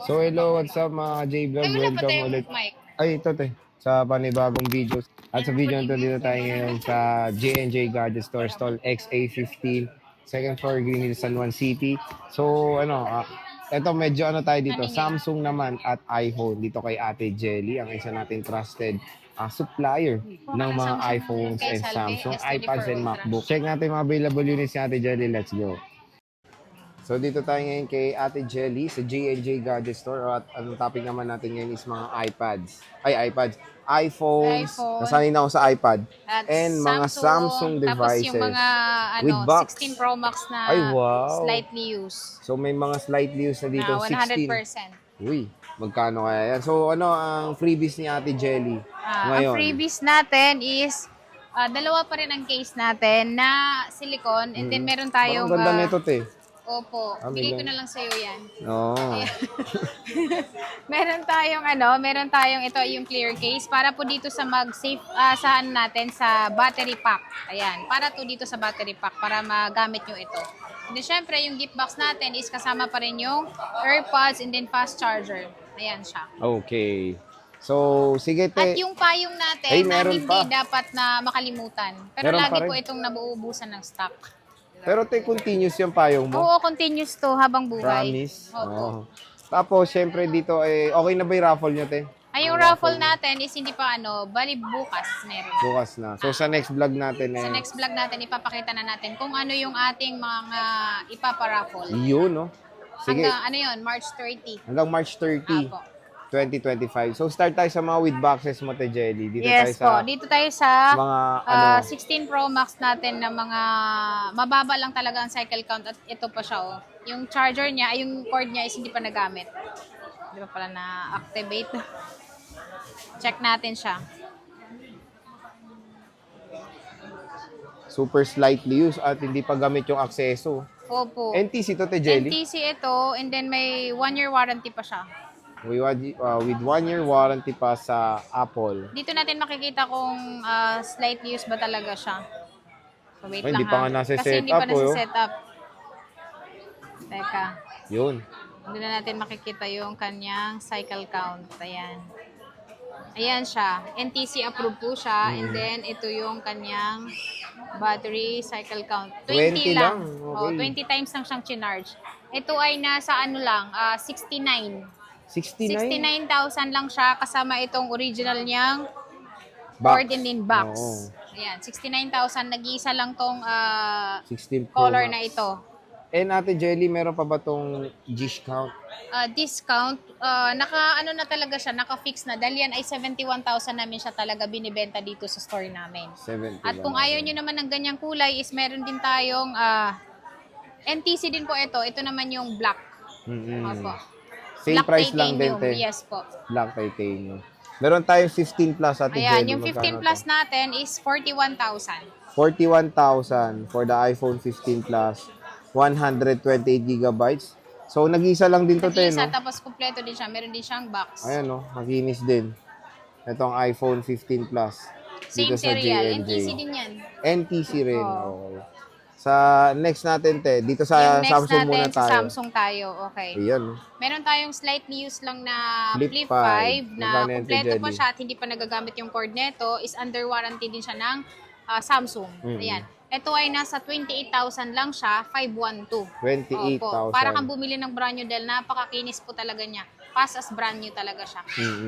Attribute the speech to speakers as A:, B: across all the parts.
A: So hello, what's up mga J-Vlog?
B: Ay, wala pa
A: Welcome
B: tayong
A: ulit.
B: mic.
A: Ay, ito sa panibagong videos. At sa video nito, dito tayo ngayon sa J&J Gadget Store Stall XA15, second floor, Green Hills, San Juan City. So, ito medyo tayo dito,
B: Ano niya?
A: Samsung naman at iPhone. Dito kay Ate Jelly, ang isa nating trusted supplier ng mga
B: Samsung
A: iPhones
B: kay
A: and
B: Salve,
A: Samsung,
B: S24
A: iPads and
B: Ultra.
A: MacBook. Check natin mga available units ni Ate Jelly. Let's go. So dito tayo ngayon kay Ate Jelly sa J&J Gadget Store at ang topic naman natin ngayon is mga iPads, iPhones,
B: iPhone
A: nasanay na ako sa iPad,
B: at
A: and mga Samsung
B: tapos yung
A: devices
B: mga
A: with box.
B: 16 Pro Max na
A: Ay, wow.
B: slightly used
A: So may mga slightly used na dito,
B: na 100%.
A: 16. Uy, magkano kaya yan? So ano ang freebies ni Ate Jelly
B: Ang
A: ngayon?
B: freebies natin is dalawa pa rin ang case natin na silicone and then meron tayong
A: Parang ganda nito, te.
B: opo, bigay ko na lang sa'yo yan.
A: Oo.
B: Meron tayong ito yung clear case para po dito sa mag-save saan natin sa battery pack. Ayan, para to dito sa battery pack para magamit nyo ito. And then syempre yung gift box natin is kasama pa rin yung AirPods and then fast charger. Ayan siya.
A: Okay. So, sige, te.
B: At yung payong natin
A: Ay,
B: na
A: meron
B: hindi
A: pa.
B: dapat na makalimutan. Pero
A: Meron
B: lagi
A: pa rin.
B: po itong nabuubusan ng stock.
A: Pero te, continuous yung payong mo.
B: Oo, continuous to habang buhay.
A: Promise?
B: Opo.
A: Oo. Tapos, syempre dito, okay na ba yung raffle nyo, te?
B: Ay, yung raffle natin is hindi pa bali bukas meron.
A: Bukas na. So, sa next vlog natin,
B: Sa next vlog natin, ipapakita na natin kung ano yung ating mga ipaparaffle.
A: yun, no? Sige.
B: Hanggang March 30.
A: Hanggang March 30,
B: Apo.
A: 2025. So, start tayo sa mga with boxes mo, te, Jelly. Dito
B: Yes
A: tayo sa
B: po. Dito tayo sa
A: mga,
B: 16 Pro Max natin na mga mababa lang talaga ang cycle count at ito pa siya, oh. Yung charger niya, yung cord niya is hindi pa nagamit. Hindi pa pala na-activate. Check natin siya.
A: super slightly used at hindi pa gamit yung akseso.
B: Opo.
A: NTC to, te, Jelly?
B: NTC ito, and then may 1-year warranty pa siya.
A: With 1-year warranty pa sa Apple.
B: Dito natin makikita kung slightly used ba talaga siya. So wait
A: Ay,
B: lang
A: hindi pa nga nasa
B: Kasi hindi
A: setup,
B: pa nasa
A: oh.
B: setup. Teka.
A: Yun.
B: Doon na natin makikita yung kanyang cycle count. Ayan. Ayan siya. NTC approved po siya. And then, ito yung kanyang battery cycle count.
A: 20 lang.
B: Oh,
A: Okay.
B: 20 times lang siyang chinarge. Ito ay nasa 69.
A: 69?
B: 69,000 lang siya kasama itong original niyang
A: Box.
B: cord and in box.
A: Oo.
B: Ayan, 69,000. Nag-iisa lang tong
A: 16 Pro
B: color
A: Max.
B: na ito.
A: And Ate Jelly, meron pa ba tong discount?
B: Discount, na talaga siya, naka-fix na. Dahil yan ay 71,000 namin siya talaga binibenta dito sa store namin.
A: 70.
B: At kung ayaw nyo naman ng ganyang kulay, is meron din tayong NTC din po ito. Ito naman yung black. Opo.
A: Same
B: Black
A: price lang din,
B: titanium.
A: te.
B: Yes po.
A: Black titanium. Meron tayong 15 plus, Ate
B: Ayan,
A: Jelly.
B: yung 15 plus natin is 41,000.
A: 41,000 for the iPhone 15 Plus. 128 gigabytes. So, nag-isa lang din to, te,
B: Nag-iisa,
A: no?
B: tapos kumpleto din siya. Meron din siyang box.
A: Ayan, no? Makinis din. Itong iPhone 15 Plus.
B: Same
A: Dito sa
B: serial.
A: J&J.
B: NTC din yan.
A: NTC rin.
B: Oo.
A: Okay. Sa next natin, te, dito sa
B: Yung next
A: Samsung
B: natin,
A: muna
B: sa
A: tayo.
B: Samsung tayo. Okay.
A: Ayan, no?
B: Meron tayong slightly used lang na
A: Flip
B: Flip 5
A: 5
B: na
A: Magkano yan,
B: kumpleto
A: Jelly?
B: pa siya at hindi pa nagagamit yung cord nito. Is under warranty din siya ng Samsung. Ayan. Ito ay nasa 28,000 lang siya, 512.
A: 28,000.
B: Para kang bumili ng brand new dahil napakakinis po talaga niya. Pass as brand new talaga siya.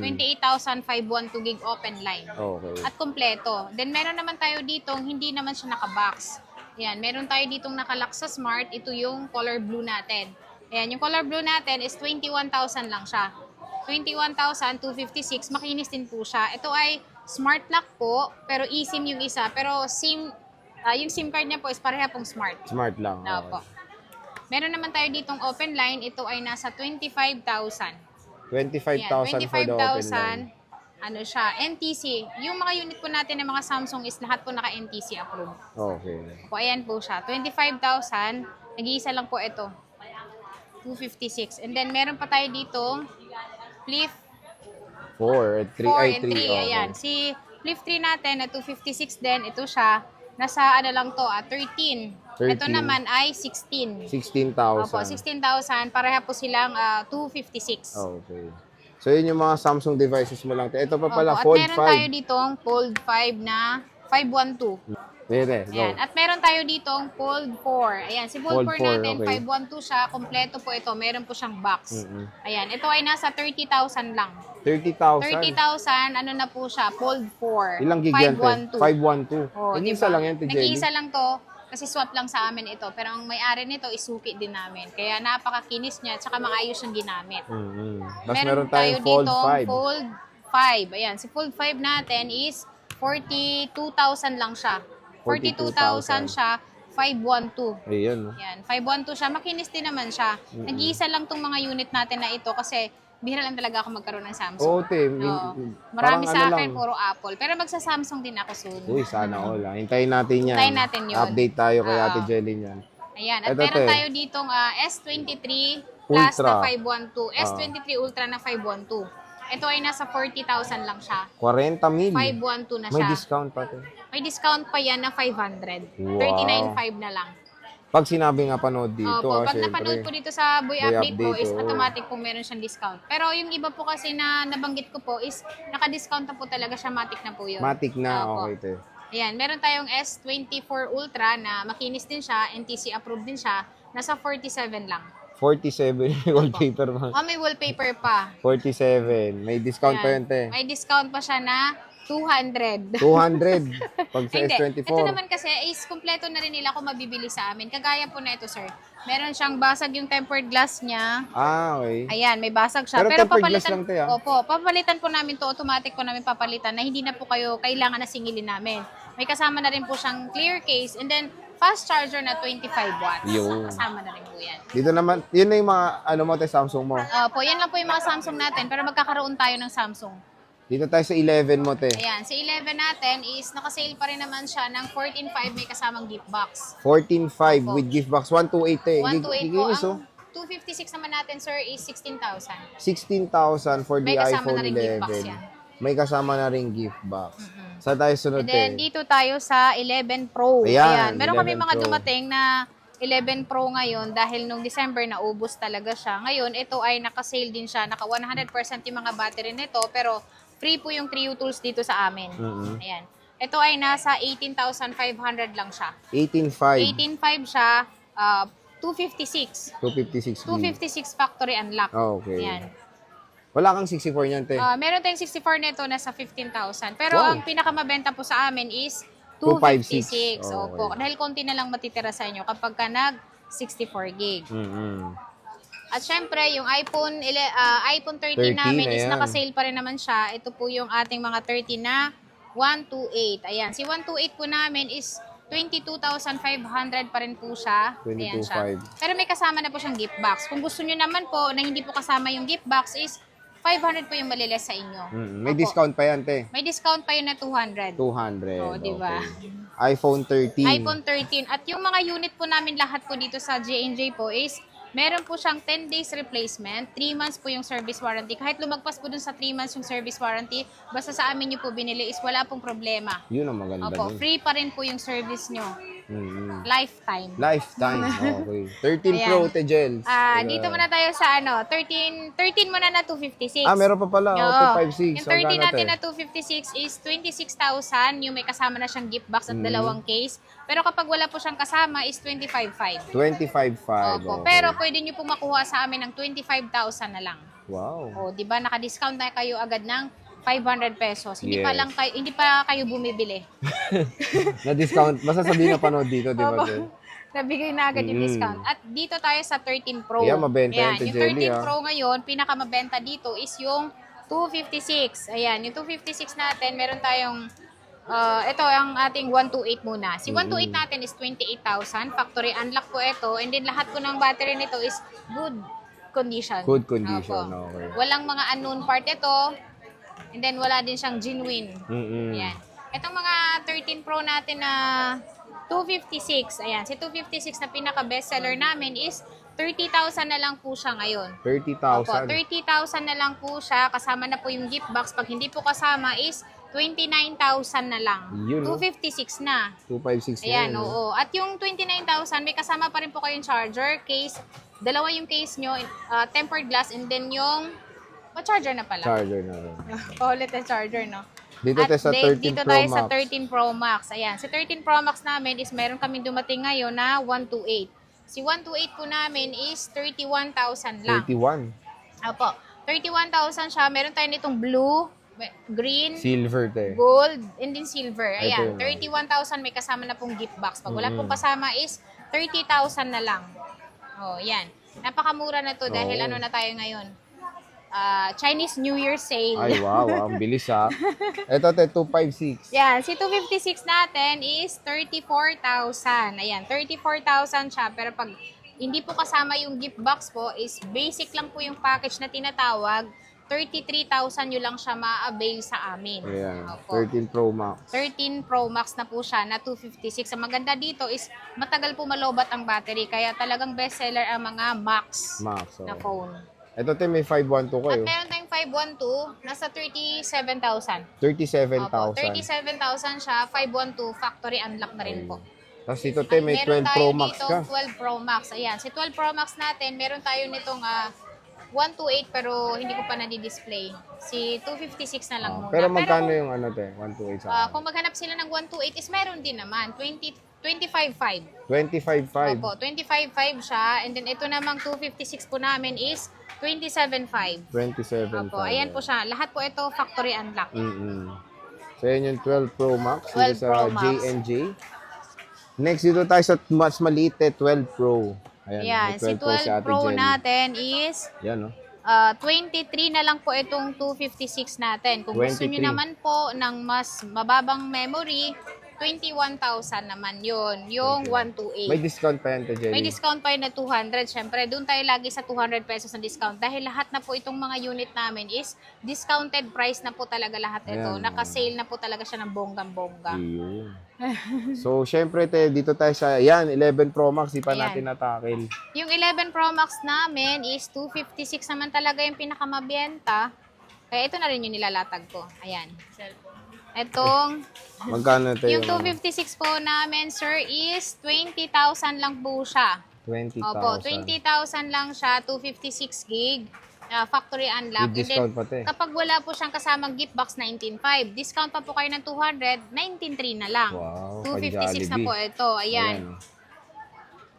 B: 28,000, 512 gig open line.
A: Okay.
B: At kumpleto. Then meron naman tayo ditong hindi naman siya naka-box. Ayan, meron tayo ditong nakalock sa Smart. Ito yung color blue natin. Ayan, yung color blue natin is 21,000 lang siya. 21,256. Makinis din po siya. Ito ay Smart lock po, pero eSIM yung isa. Pero yung SIM card niya po is pareha pong Smart.
A: Smart lang.
B: Na po. Meron naman tayo ditong open line. Ito ay nasa 25,000.
A: 25,000 for the open line.
B: Ano siya, NTC. Yung mga unit po natin ng mga Samsung is lahat po naka-NTC approved.
A: Okay.
B: Po, ayan po siya. 25,000. Nag-iisa lang po ito. 256. And then, meron pa tayo dito, Flip
A: 4 and 3.
B: 4
A: Ay,
B: and
A: 3.
B: 3. Ayan. Si Flip 3 natin na 256 din. Ito siya. nasa ano lang to, 13. Ito
A: 13.
B: naman ay 16.
A: 16,000.
B: Opo, 16,000. Pareha po silang 256.
A: Okay. So, yun yung mga Samsung devices mo lang. Ito pa pala,
B: Opo, at
A: Fold
B: meron tayo
A: 5.
B: ditong Fold 5 na 512.
A: Pwede, go.
B: Ayan. At meron tayo ditong Fold 4. Ayan, si Fold,
A: Fold
B: 4
A: 4,
B: natin,
A: okay.
B: 512 siya. Kompleto po ito. Meron po siyang box.
A: Mm-mm.
B: Ayan, ito ay nasa 30,000 lang.
A: 30,000.
B: 30,000, ano na po siya, Fold 4.
A: Ilang gig yan, te? 512.
B: Oh,
A: Nag-isa lang yan, te, Jelly.
B: Nag-iisa lang to. Kasi swap lang sa amin ito. Pero ang may-ari nito, isuki din namin. Kaya napakakinis niya at saka maayos yung ginamit.
A: Tapos meron tayong Fold 5.
B: Fold 5. Ayan, si Fold 5 natin is 42,000 lang siya. 42,000 siya, 512.
A: Ayan.
B: Yan, 512 siya. Makinis din naman siya. Nag-iisa lang tong mga unit natin na ito kasi bihira lang talaga ako magkaroon ng Samsung.
A: Oo, te.
B: Oo.
A: Parang
B: Marami sa
A: ano
B: akin,
A: lang.
B: puro Apple. Pero magsa-Samsung din ako soon.
A: Uy, sana all. Hintayin natin yan.
B: Hintayin natin yun.
A: Update tayo kay
B: Oo.
A: Ate Jelly niyan.
B: Ayan. At
A: Ito,
B: meron
A: te.
B: tayo ditong S23 Plus
A: Ultra.
B: na 512. S23 Ultra na 512. Ito ay nasa 40,000 lang siya.
A: 40 mil.
B: 512 na
A: May
B: siya.
A: discount pa, te.
B: May discount pa yan na 500.
A: Wow.
B: 39.5 na lang.
A: Pag sinabi nga panood dito,
B: Opo, pag
A: syempre.
B: napanood po dito sa Boy
A: Boy
B: Update po
A: Update,
B: is
A: oo.
B: automatic po meron siyang discount. Pero yung iba po kasi na nabanggit ko po is naka-discount na po talaga siya, matic na po yun.
A: Matic na,
B: Opo.
A: okay, te.
B: Ayan, meron tayong S24 Ultra na makinis din siya, NTC approved din siya, nasa 47 lang.
A: 47 may wallpaper pa.
B: Oh, may wallpaper pa.
A: 47. May discount pa
B: Ayan.
A: yun, te.
B: May discount pa siya na 200.
A: 200. Pag sa
B: Hindi.
A: S24.
B: Ito naman kasi is kumpleto na rin nila kung mabibili sa amin. Kagaya po na ito, sir. Meron siyang basag yung tempered glass niya.
A: Okay.
B: Ayan, may basag siya.
A: Pero
B: Pero
A: tempered glass
B: papalitan,
A: lang, te, ah.
B: opo, papalitan po namin to, automatic po namin papalitan na hindi na po kayo kailangan na singilin namin. May kasama na rin po siyang clear case and then fast charger na 25 watts.
A: Yun.
B: Kasama na rin po yan.
A: Dito naman, yun na yung mga, ano mo, te, Samsung mo.
B: Opo, yan lang po yung mga Samsung natin pero magkakaroon tayo ng Samsung.
A: Dito tayo sa 11 mo, te.
B: Ayan, si 11 natin is nakasale pa rin naman siya ng 14.5 may kasamang gift box.
A: 14.5
B: Opo.
A: with gift box. 128, te.
B: 128 po.
A: Giginis, oh.
B: Ang 256 naman natin, sir, is 16,000.
A: 16,000 for the
B: May kasama
A: iPhone
B: na rin gift box
A: 11.
B: yan.
A: May kasama na rin gift box. Saan tayo sunod,
B: And then,
A: te?
B: dito tayo sa 11 Pro.
A: Ayan,
B: Meron kami
A: 11
B: mga
A: Pro.
B: dumating na 11 Pro ngayon dahil nung December naubos talaga siya. Ngayon, ito ay naka-sale din siya. Naka 100% yung mga battery nito pero free po yung Trio Tools dito sa amin.
A: Mhm.
B: Ayan. Ito ay nasa 18,500 lang siya.
A: 18.5.
B: 18.5 siya, 256.
A: 256 gig.
B: 256 factory unlock.
A: Oh, okay.
B: Ayan.
A: Wala kang 64 niyan, te.
B: Meron tayong 64 nito nasa 15,000. Pero
A: Wow.
B: ang pinakamabenta po sa amin is
A: 256.
B: 256. Opo.
A: Okay.
B: Dahil konti na lang matitira sa inyo kapag ka nag 64 gig.
A: Mm-hmm.
B: At syempre, yung iPhone 13,
A: 13,
B: namin is
A: ayan.
B: naka-sale pa rin naman siya. Ito po yung ating mga 13 na 128. Ayan. Si 128 po namin is 22,500 pa rin po siya. Ayan siya.
A: 22,500.
B: Pero may kasama na po siyang gift box. Kung gusto nyo naman po na hindi po kasama yung gift box is 500 po yung maliles sa inyo.
A: May
B: Opo.
A: discount pa yan, te.
B: May discount pa yun na 200.
A: 200.
B: Oh, di ba?
A: Okay. iPhone 13.
B: iPhone 13. At yung mga unit po namin lahat po dito sa J&J po is meron po siyang 10 days replacement, 3 months po yung service warranty. Kahit lumagpas po dun sa 3 months yung service warranty, basta sa amin nyo po binili is wala pong problema.
A: Yun ang maganda
B: Opo,
A: dun.
B: free pa rin po yung service nyo.
A: Mm-hmm.
B: Lifetime.
A: Lifetime. Okay. 13
B: Ayan.
A: Pro, te, Gel.
B: Dito muna tayo sa 13 muna na 256.
A: Meron pa pala.
B: Oo.
A: 256.
B: Yung 30
A: Magkano,
B: natin
A: te?
B: na 256 is 26,000. Yung may kasama na siyang gift box at dalawang case. Pero kapag wala po siyang kasama is 25,500.
A: 25.5.
B: Opo.
A: Okay.
B: Pero pwede nyo po makuha sa amin ng 25,000 na lang.
A: Wow.
B: O, di ba naka-discount na kayo agad ng 500 pesos. Hindi
A: Yes.
B: pa lang hindi pa kayo bumibili.
A: Na-discount. Basta sabihin na panood dito, di ba,
B: Opo.
A: te?
B: Nabigay na agad yung discount. At dito tayo sa 13 Pro.
A: Ayan, mabenta yan, Te
B: Yung
A: Jelly,
B: 13 Pro ngayon, pinakamabenta dito is yung 256. Ayan, yung 256 natin, meron tayong ito ang ating 128 muna. Si 128 natin is 28,000. Factory unlock po ito. And then lahat po ng battery nito is good condition.
A: Good condition,
B: Opo.
A: okay.
B: Walang mga unknown part ito. And then wala din siyang genuine.
A: Mm-mm.
B: Ayan. Itong mga 13 Pro natin na 256. Ayan, si 256 na pinaka-bestseller namin is 30,000 na lang po siya ngayon.
A: 30,000.
B: Opo, 30,000 na lang po siya. Kasama na po yung gift box. Pag hindi po kasama is 29,000 na lang.
A: Yun, no?
B: 256 na.
A: 256 na
B: Ayan,
A: yun, no?
B: oo. At yung 29,000, may kasama pa rin po kayong charger, case. Dalawa yung case nyo, tempered glass, and then yung charger na pala.
A: Charger na rin.
B: Paulit na charger, no?
A: Dito
B: At
A: tayo sa 13
B: dito
A: Pro
B: tayo sa
A: Max.
B: 13 Pro Max. Ayan, si 13 Pro Max namin is meron kami dumating ngayon na 128. Si 128 po namin is 31,000 lang.
A: 31.
B: Opo, 31,000 siya. Meron tayo nitong blue, green,
A: Silver, te.
B: gold, and then silver. Ayan,
A: Ito yun.
B: 31,000 may kasama na pong gift box. Pag wala pong kasama is 30,000 na lang. Oh, yan. Napakamura na to dahil
A: Oo.
B: ano na tayo ngayon? Chinese New Year sale.
A: Ay, wow. Ang bilis, ha? Ito, te, 256.
B: Yan, si 256 natin is 34,000. Ayan, 34,000 siya. Pero pag hindi po kasama yung gift box po, is basic lang po yung package na tinatawag. 33,000 nyo lang siya ma-avail sa amin.
A: Ayan.
B: Opo.
A: 13 Pro Max.
B: 13 Pro Max na po siya na 256. Ang maganda dito is matagal po malobat ang battery. Kaya talagang bestseller ang mga Max
A: Max,
B: na
A: oh.
B: phone.
A: Ito, te, may 512 ko,
B: At
A: eh.
B: meron tayong 512, nasa 37,000.
A: 37,000.
B: Opo, 37,000 siya, 512 factory unlock na rin po.
A: Tapos dito, te, may
B: Meron
A: 12
B: tayo
A: Pro Max
B: dito,
A: ka.
B: 12 Pro Max. Ayan, si 12 Pro Max natin, meron tayo nitong 128 pero hindi ko pa na-display. Si 256 na lang muna.
A: Pero magkano yung ano, te? 128 sa akin?
B: Kung maghanap sila ng 128 is meron din naman. 25,500.
A: 25,500.
B: Opo, 25,500 siya. And then ito namang 256 po namin is 27,500.
A: 27,500.
B: Opo, ayan po siya. Lahat po ito factory unlock.
A: So, yan yung 12 Pro Max.
B: 12
A: Dito sa
B: Pro Max.
A: J&J. Next, dito tayo sa mas maliit, 12 Pro. Ayan,
B: Ayan,
A: may
B: si 12
A: Ate
B: Pro
A: Jenny.
B: natin is
A: Yan, no?
B: 23 na lang po itong 256 natin. Kung gusto
A: 23.
B: nyo naman po ng mas mababang memory, 21,000 naman yun. Yung
A: May
B: 128.
A: discount pa yan, Ate Jenny.
B: May discount pa yun na 200. Siyempre, doon tayo lagi sa 200 pesos na discount. Dahil lahat na po itong mga unit namin is discounted price na po talaga lahat ito.
A: Ayan.
B: Naka-sale na po talaga siya ng bonggang-bongga.
A: Yun. So, syempre, te, dito tayo sa, yan, 11 Pro Max. Di pa
B: Ayan.
A: natin natakil.
B: Yung 11 Pro Max namin is 256 naman talaga yung pinakamabenta. Kaya ito na rin yung nilalatag ko. Ayan. Itong,
A: Magkano, te?
B: yung 256 po namin, sir, is 20,000 lang po siya.
A: 20,000.
B: Opo, 20,000 lang siya, 256 gig. Factory unlock.
A: With discount
B: And
A: pa, te.
B: then, kapag wala po siyang kasamang gift box, 19,500. Discount pa po kayo ng 200, 19,300 na lang.
A: Wow,
B: 256 na
A: pa-Jollibee.
B: po ito. Ayan.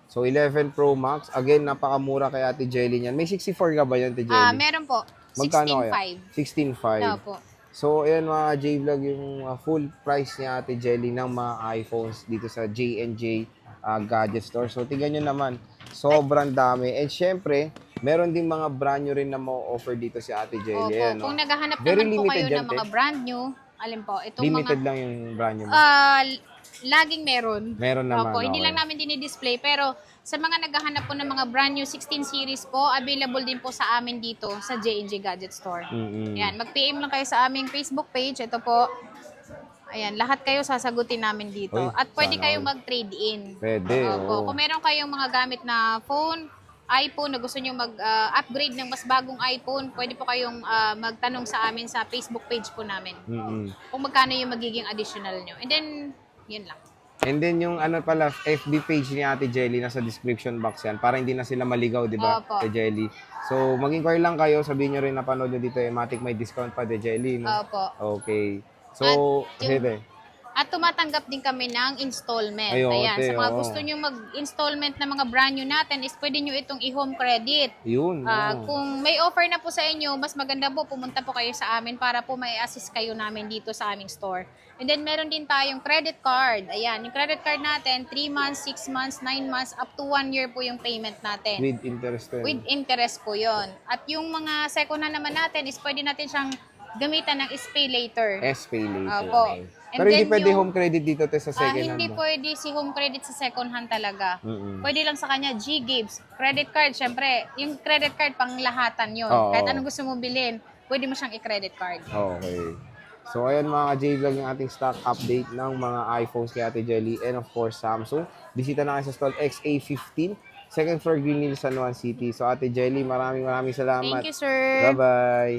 A: So, 11 Pro Max. Again, napakamura kay Ate Jelly niyan. May 64 ka ba yan, Ate Jelly?
B: Meron po.
A: Magkano kaya?
B: 16,500.
A: 16,500.
B: Opo.
A: So, ayan mga J-Vlog, yung full price niya Ate Jelly ng mga iPhones dito sa J&J Gadget Store. So, tingnan nyo naman, sobrang dami. And syempre, meron ding mga brand new rin na ma-offer dito si Ate Jelly.
B: Opo.
A: Ayan, no?
B: Kung naghahanap
A: Very
B: naman po
A: limited
B: kayo
A: yan,
B: ng mga
A: te.
B: brand new, alin po, itong
A: Limited
B: mga,
A: lang yung brand new mo.
B: laging meron.
A: Meron naman.
B: Opo, hindi
A: okay.
B: lang namin dinidisplay, pero sa mga naghahanap po ng mga brand new 16 series po, available din po sa amin dito sa J&J Gadget Store. Ayan, mag-PM lang kayo sa aming Facebook page. Ito po. Ayan, lahat kayo sasagutin namin dito.
A: Uy,
B: At pwede
A: sana
B: kayong
A: all.
B: mag-trade in.
A: Pwede,
B: Opo.
A: oo.
B: Kung meron kayong mga gamit na phone, iPhone na gusto nyo mag-upgrade ng mas bagong iPhone, pwede po kayong magtanong sa amin sa Facebook page po namin. Kung magkano yung magiging additional nyo. And then, yun lang.
A: And then yung ano pala, FB page ni Ate Jelly, nasa description box yan, para hindi na sila maligaw, di ba,
B: Opo.
A: Ate Jelly? So, mag-inquire lang kayo, sabihin nyo rin napanood nyo dito, Matic may discount pa, Ate Jelly, no?
B: Opo.
A: Okay. So,
B: At yung-
A: sige.
B: At tumatanggap din kami ng installment.
A: Ay, oo,
B: Ayan,
A: te,
B: sa mga
A: oo.
B: gusto nyo mag-installment na mga brand new natin, is pwede nyo itong i-home credit.
A: Yun. oo.
B: Kung may offer na po sa inyo, mas maganda po pumunta po kayo sa amin para po may assist kayo namin dito sa aming store. And then meron din tayong credit card. Ayan, yung credit card natin, 3 months, 6 months, 9 months, up to 1 year po yung payment natin.
A: With interest din.
B: With interest po yon. At yung mga second hand naman natin is pwede natin siyang gamitan ng pay later.
A: S-Pay later.
B: Opo.
A: Okay.
B: And
A: Pero hindi
B: then
A: pwede
B: yung-
A: home credit dito te sa second hand.
B: Hindi
A: mo.
B: pwede si home credit sa second hand talaga.
A: Mm-mm.
B: Pwede lang sa kanya G-Gives. Credit card, syempre, yung credit card pang lahatan yun.
A: Oo.
B: Kahit anong gusto mo bilhin, pwede mo siyang i-credit card.
A: Okay. So, ayan mga J-Vlog yung ating stock update ng mga iPhones kay Ate Jelly and of course Samsung. Bisita na kayo sa stall XA15, second floor Green Hills, San Juan City. So, Ate Jelly, maraming salamat.
B: Thank you, sir.
A: Bye-bye.